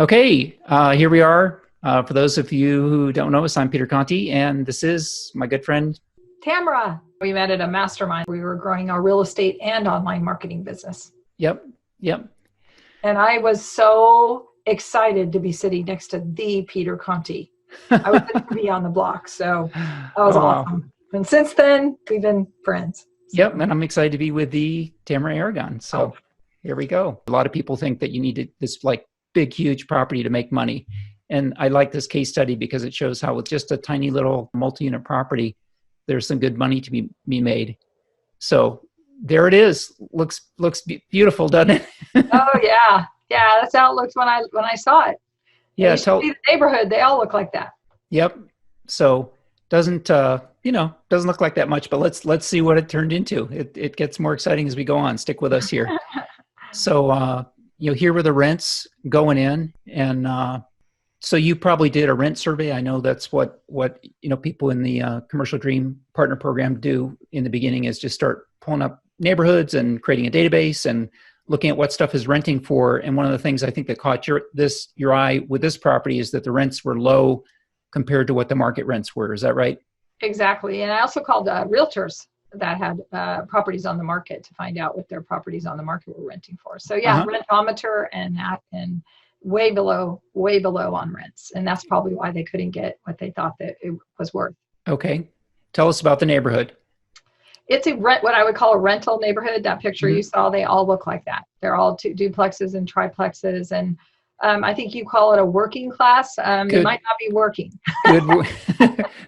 Okay, here we are. For those of you who don't know us, I'm Peter Conti, and this is my good friend. Tamera. We met at a mastermind. We were growing our real estate and online marketing business. Yep, yep. And I was so excited to be sitting next to the Peter Conti. I was meant to be on the block, so that was awesome. Wow. And since then, we've been friends. So. Yep, and I'm excited to be with the Tamera Aragon. So here we go. A lot of people think that you need this like big, huge property to make money. And I like this case study because it shows how with just a tiny little multi-unit property, there's some good money to be made. So there it is. Looks beautiful, doesn't it? Oh yeah, yeah. That's how it looked when I saw it. Yeah, see the neighborhood. They all look like that. Yep. So doesn't look like that much, but let's see what it turned into. It gets more exciting as we go on. Stick with us here. So here were the rents going in, and so you probably did a rent survey. I know that's what people in the Commercial Dream Partner Program do in the beginning, is just start pulling up neighborhoods and creating a database and looking at what stuff is renting for. And one of the things I think that caught your eye with this property is that the rents were low compared to what the market rents were. Is that right? Exactly. And I also called realtors that had properties on the market to find out what their properties on the market were renting for. So yeah, rentometer and way below on rents. And that's probably why they couldn't get what they thought that it was worth. Okay. Tell us about the neighborhood. It's what I would call a rental neighborhood. That picture you saw, they all look like that. They're all duplexes and triplexes. And I think you call it a working class. It might not be working.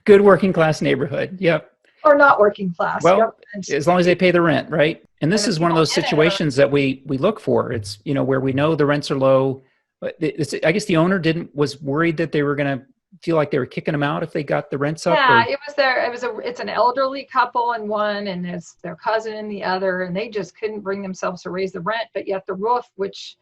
Good working class neighborhood. Yep. Or not working class. Well, as long as they pay the rent, right? And this is one of those situations that we look for. It's, where we know the rents are low. But I guess the owner was worried that they were going to feel like they were kicking them out if they got the rents up. Yeah, it's an elderly couple in one, and it's their cousin in the other, and they just couldn't bring themselves to raise the rent. But yet the roof, which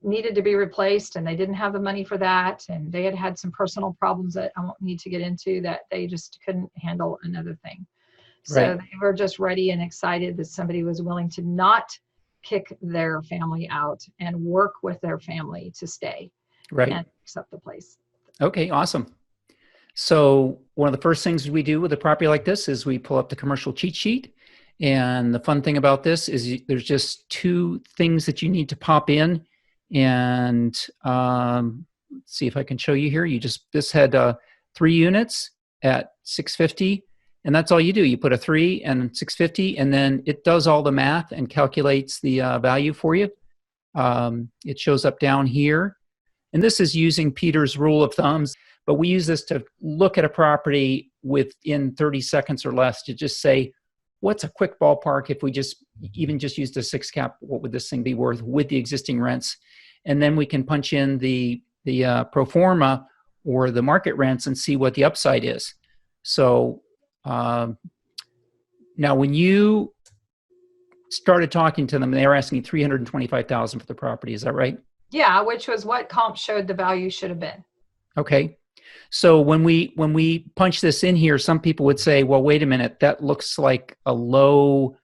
needed to be replaced, and they didn't have the money for that, and they had some personal problems that I won't need to get into, that they just couldn't handle another thing. So They were just ready and excited that somebody was willing to not kick their family out and work with their family to stay and fix up the place. Okay, awesome. So one of the first things we do with a property like this is we pull up the commercial cheat sheet. And the fun thing about this is there's just two things that you need to pop in. And let's see if I can show you here. This had 3 units at $650. And that's all you do. You put a 3 and $650, and then it does all the math and calculates the value for you. It shows up down here. And this is using Peter's rule of thumbs, but we use this to look at a property within 30 seconds or less to just say, what's a quick ballpark if we even just used a 6 cap, what would this thing be worth with the existing rents? And then we can punch in the pro forma or the market rents and see what the upside is. So now when you started talking to them, they were asking $325,000 for the property. Is that right? Yeah, which was what comp showed the value should have been. Okay. So when we punch this in here, some people would say, well, wait a minute, that looks like a low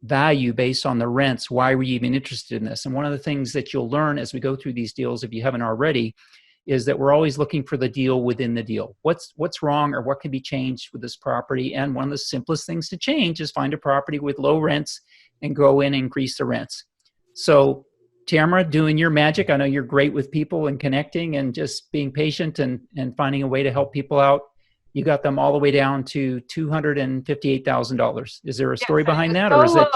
value based on the rents. Why were you even interested in this? And one of the things that you'll learn as we go through these deals, if you haven't already, is that we're always looking for the deal within the deal. What's wrong or what can be changed with this property? And one of the simplest things to change is find a property with low rents and go in and increase the rents. So Tamera, doing your magic. I know you're great with people and connecting and just being patient and finding a way to help people out. You got them all the way down to $258,000. Is there a story behind that, or is that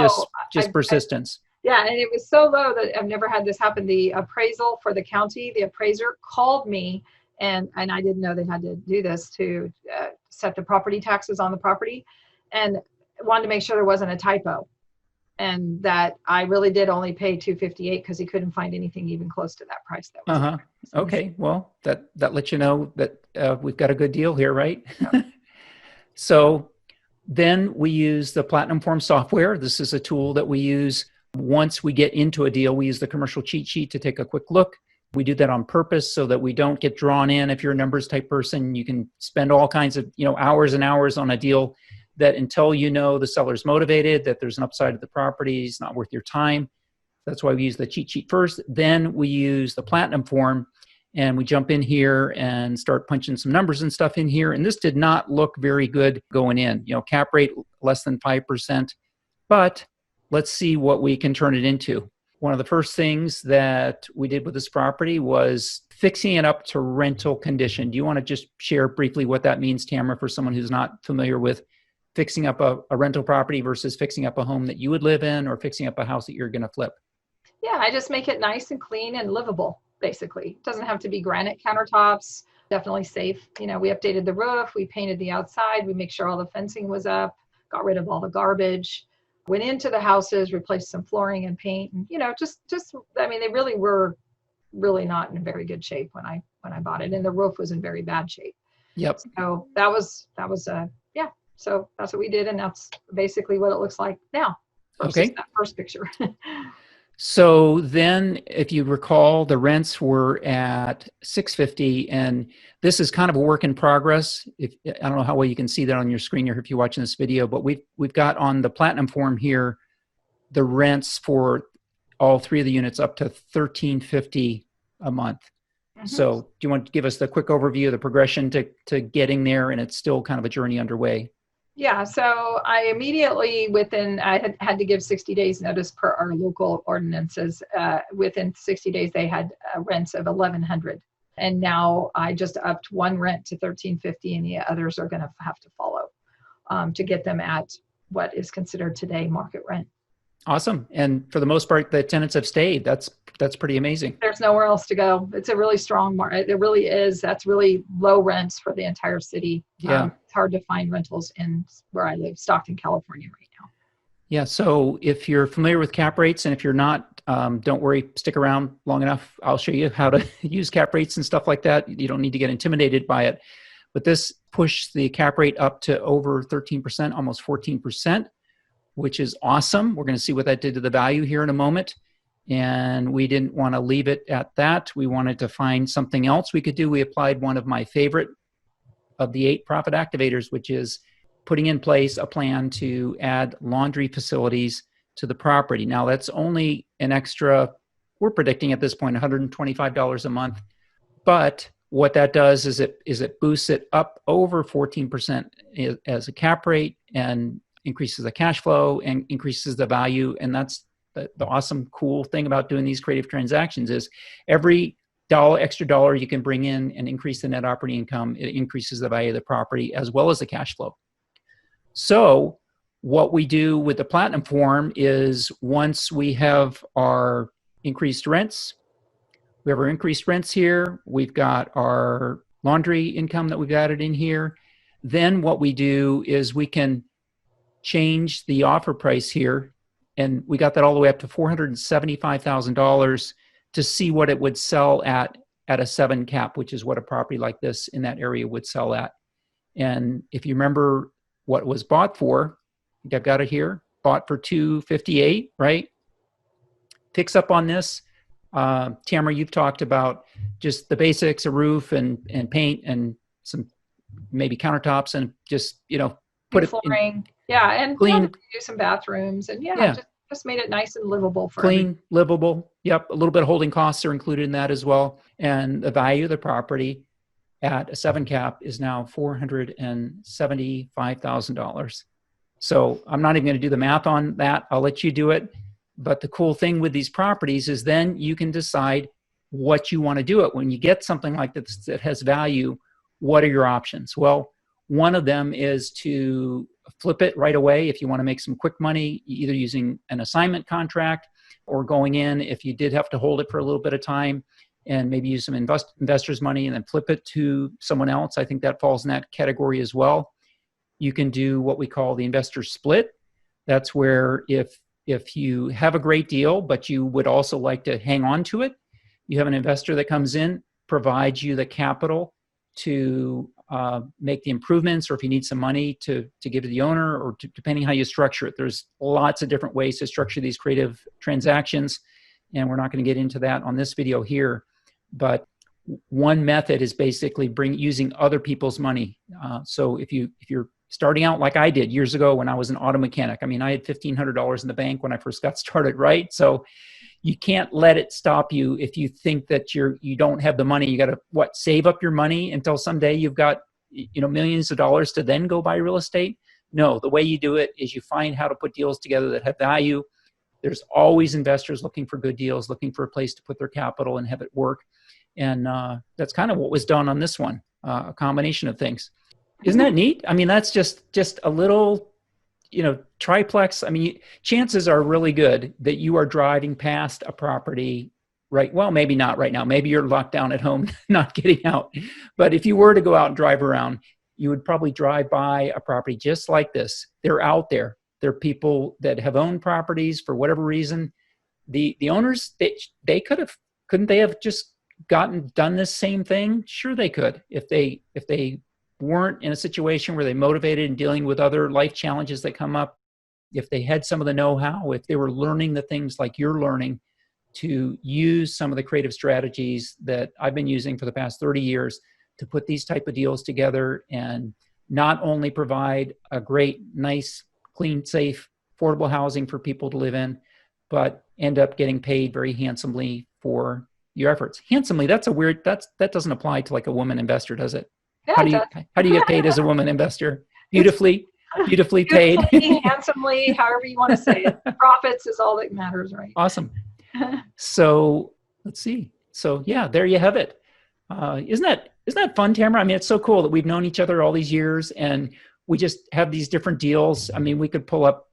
just persistence? Yeah, and it was so low that I've never had this happen. The appraisal for the county, the appraiser called me, and I didn't know they had to do this to set the property taxes on the property, and wanted to make sure there wasn't a typo, and that I really did only pay $258 because he couldn't find anything even close to that price. That was okay. Well, that lets you know that we've got a good deal here, right? Yep. So then we use the Platinum Form software. This is a tool that we use once we get into a deal. We use the commercial cheat sheet to take a quick look. We do that on purpose so that we don't get drawn in. If you're a numbers type person, you can spend all kinds of hours and hours on a deal that until the seller's motivated, that there's an upside of the property, it's not worth your time. That's why we use the cheat sheet first. Then we use the Platinum Form. and we jump in here and start punching some numbers and stuff in here. And this did not look very good going in. Cap rate less than 5%, but let's see what we can turn it into. One of the first things that we did with this property was fixing it up to rental condition. Do you want to just share briefly what that means, Tamera, for someone who's not familiar with fixing up a rental property versus fixing up a home that you would live in or fixing up a house that you're going to flip? Yeah, I just make it nice and clean and livable, basically. It doesn't have to be granite countertops, definitely safe. We updated the roof, we painted the outside, we make sure all the fencing was up, got rid of all the garbage, went into the houses, replaced some flooring and paint, and they really were not in very good shape when I bought it, and the roof was in very bad shape. Yep. So that was so that's what we did, and that's basically what it looks like now versus that first picture. So then, if you recall, the rents were at $650, and this is kind of a work in progress. I don't know how well you can see that on your screen or if you're watching this video, but we've got on the Platinum form here the rents for all three of the units up to $1,350 a month. Mm-hmm. So, do you want to give us the quick overview of the progression to getting there? And it's still kind of a journey underway. Yeah, so I immediately I had to give 60 days notice per our local ordinances. Within 60 days, they had rents of $1,100. And now I just upped one rent to $1,350, and the others are going to have to follow to get them at what is considered today market rent. Awesome. And for the most part, the tenants have stayed. That's pretty amazing. There's nowhere else to go. It's a really strong market. It really is. That's really low rents for the entire city. Yeah. It's hard to find rentals in where I live, Stockton, California right now. Yeah. So if you're familiar with cap rates, and if you're not, don't worry, stick around long enough. I'll show you how to use cap rates and stuff like that. You don't need to get intimidated by it. But this pushed the cap rate up to over 13%, almost 14%. Which is awesome. We're going to see what that did to the value here in a moment. And we didn't want to leave it at that. We wanted to find something else we could do. We applied one of my favorite of the 8 profit activators, which is putting in place a plan to add laundry facilities to the property. Now, that's only an extra, we're predicting at this point, $125 a month. But what that does is it boosts it up over 14% as a cap rate, and increases the cash flow and increases the value. And that's the awesome, cool thing about doing these creative transactions is every extra dollar you can bring in and increase the net operating income, it increases the value of the property as well as the cash flow. So what we do with the Platinum form is once we have our increased rents, here, we've got our laundry income that we've added in here. Then what we do is we can change the offer price here, and we got that all the way up to $475,000 to see what it would sell at a 7 cap, which is what a property like this in that area would sell at. And if you remember what it was bought for, I think I've got it here, bought for $258, right? Picks up on this. Tamera, you've talked about just the basics, a roof and paint and some maybe countertops and just, put flooring. And clean, do some bathrooms, and just made it nice and livable for clean, livable. Yep, a little bit of holding costs are included in that as well. And the value of the property at a 7 cap is now $475,000. So I'm not even going to do the math on that. I'll let you do it. But the cool thing with these properties is then you can decide what you want to do it. When you get something like this that has value, what are your options? Well, one of them is to flip it right away if you want to make some quick money, either using an assignment contract or going in if you did have to hold it for a little bit of time and maybe use some investors' money and then flip it to someone else. I think that falls in that category as well. You can do what we call the investor split. That's where if you have a great deal, but you would also like to hang on to it, you have an investor that comes in, provides you the capital to make the improvements, or if you need some money to give to the owner, or depending how you structure it. There's lots of different ways to structure these creative transactions, and we're not going to get into that on this video here. But one method is basically using other people's money. So if you're starting out like I did years ago when I was an auto mechanic, I mean, I had $1,500 in the bank when I first got started, right? So you can't let it stop you if you think that you don't have the money. You got to save up your money until someday you've got millions of dollars to then go buy real estate. No, the way you do it is you find how to put deals together that have value. There's always investors looking for good deals, looking for a place to put their capital and have it work. And that's kind of what was done on this one, a combination of things. Isn't that neat? I mean, that's just a little, triplex. I mean, chances are really good that you are driving past a property, right? Well, maybe not right now. Maybe you're locked down at home, not getting out. But if you were to go out and drive around, you would probably drive by a property just like this. They're out there. They're people that have owned properties for whatever reason. The owners, couldn't they have just done this same thing? Sure, they could. If they weren't in a situation where they motivated and dealing with other life challenges that come up, if they had some of the know-how, if they were learning the things like you're learning, to use some of the creative strategies that I've been using for the past 30 years to put these type of deals together and not only provide a great, nice, clean, safe, affordable housing for people to live in, but end up getting paid very handsomely for your efforts. Handsomely, that doesn't apply to like a woman investor, does it? Yeah, How do you get paid as a woman investor? Beautifully paid. Handsomely, however you want to say it. Profits is all that matters, right? Awesome. So let's see. So yeah, there you have it. Isn't that fun, Tamara? I mean, it's so cool that we've known each other all these years and we just have these different deals. I mean, we could pull up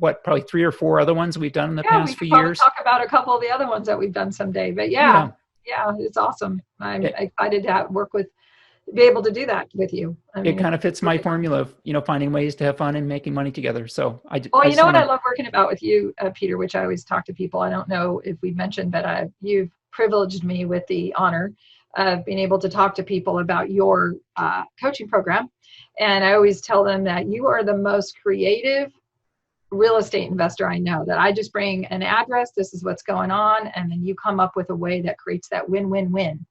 probably 3 or 4 other ones we've done in the past few years. Talk about a couple of the other ones that we've done someday. But yeah, it's awesome. I'm excited to be able to do that with you. I mean, it kind of fits my formula of, finding ways to have fun and making money together. So what I love working about with you, Peter, which I always talk to people. I don't know if we've mentioned, but you've privileged me with the honor of being able to talk to people about your coaching program. And I always tell them that you are the most creative real estate investor I know, that I just bring an address, this is what's going on, and then you come up with a way that creates that win-win-win,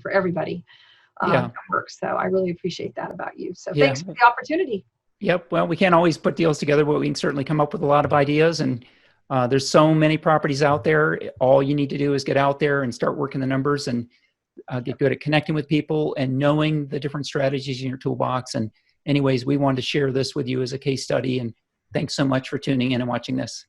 for everybody. That works. So I really appreciate that about you. So thanks for the opportunity. Yep. Well, we can't always put deals together, but we can certainly come up with a lot of ideas. And there's so many properties out there. All you need to do is get out there and start working the numbers and get good at connecting with people and knowing the different strategies in your toolbox. And anyways, we wanted to share this with you as a case study. And thanks so much for tuning in and watching this.